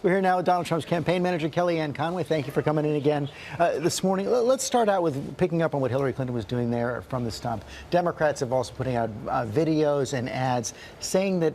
We're here now with Donald Trump's campaign manager, Kellyanne Conway. Thank you for coming in again this morning. Let's start out with picking up on what Hillary Clinton was doing there from the stump. Democrats have also putting out videos and ads saying that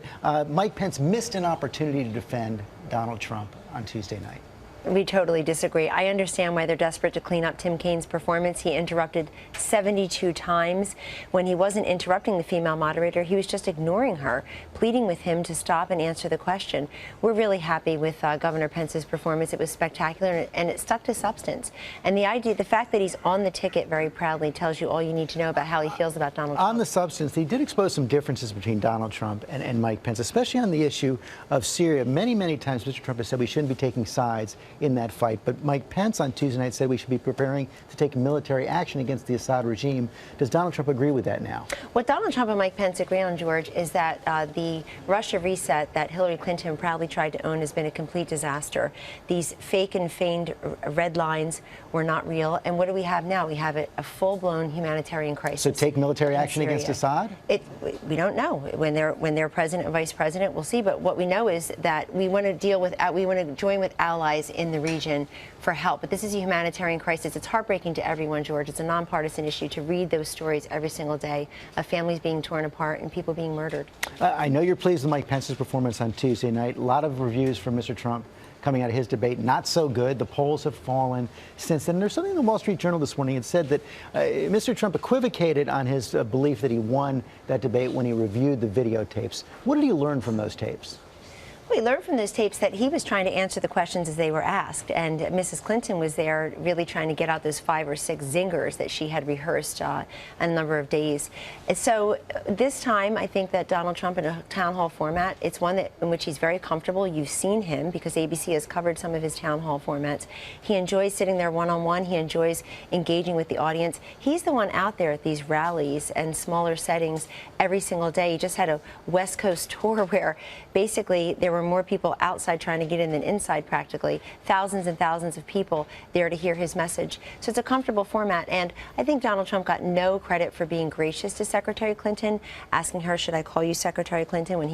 Mike Pence missed an opportunity to defend Donald Trump on Tuesday night. We totally disagree. I understand why they're desperate to clean up Tim Kaine's performance. He interrupted 72 times. When he wasn't interrupting the female moderator, he was just ignoring her, pleading with him to stop and answer the question. We're really happy with Governor Pence's performance. It was spectacular, and it stuck to substance. And the fact that he's on the ticket very proudly tells you all you need to know about how he feels about Donald Trump. On the substance, he did expose some differences between Donald Trump and Mike Pence, especially on the issue of Syria. Many, many times Mr. Trump has said we shouldn't be taking sides in that fight. But Mike Pence on Tuesday night said we should be preparing to take military action against the Assad regime. Does Donald Trump agree with that now? What Donald Trump and Mike Pence agree on, George, is that the Russia reset that Hillary Clinton proudly tried to own has been a complete disaster. These fake and feigned red lines were not real. And what do we have now? We have a full-blown humanitarian crisis. So take military action against Assad? We don't know. When they're president and vice president, we'll see. But what we know is that we want to join with allies in the region for help. But this is a humanitarian crisis. It's heartbreaking to everyone, George. It's a nonpartisan issue to read those stories every single day of families being torn apart and people being murdered. I know you're pleased with Mike Pence's performance on Tuesday night. A lot of reviews from Mr. Trump coming out of his debate, not so good. The polls have fallen since then. There's something in the Wall Street Journal this morning. It said that Mr. Trump equivocated on his belief that he won that debate when he reviewed the videotapes. What did he learn from those tapes? We learned from those tapes that he was trying to answer the questions as they were asked, and Mrs. Clinton was there really trying to get out those 5 or 6 zingers that she had rehearsed a number of days. And so this time, I think that Donald Trump in a town hall format, it's one in which he's very comfortable. You've seen him because ABC has covered some of his town hall formats. He enjoys sitting there one-on-one. He enjoys engaging with the audience. He's the one out there at these rallies and smaller settings every single day. He just had a West Coast tour where basically there were more people outside trying to get in than inside practically. Thousands and thousands of people there to hear his message. So it's a comfortable format. And I think Donald Trump got no credit for being gracious to Secretary Clinton, asking her, should I call you Secretary Clinton, when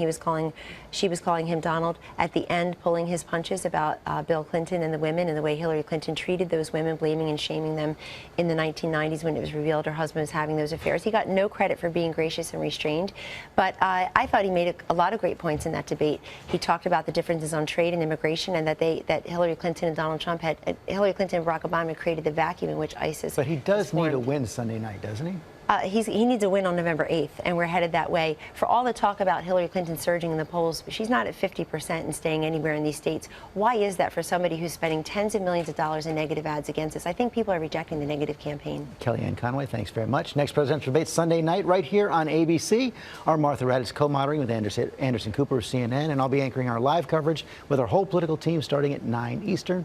she was calling him Donald. At the end, pulling his punches about Bill Clinton and the women and the way Hillary Clinton treated those women, blaming and shaming them in the 1990s when it was revealed her husband was having those affairs. He got no credit for being gracious and restrained. But I thought he made a lot of great points in that debate. He talked about the differences on trade and immigration, and that Hillary Clinton and Donald Trump Hillary Clinton and Barack Obama created the vacuum in which ISIS. But he does need a win Sunday night, doesn't he? He needs a win on November 8th, and we're headed that way. For all the talk about Hillary Clinton surging in the polls, she's not at 50% and staying anywhere in these states. Why is that for somebody who's spending tens of millions of dollars in negative ads against us? I think people are rejecting the negative campaign. Kellyanne Conway, thanks very much. Next presidential debate Sunday night right here on ABC. Our Martha Raddatz co-moderating with Anderson Cooper of CNN, and I'll be anchoring our live coverage with our whole political team starting at 9 Eastern.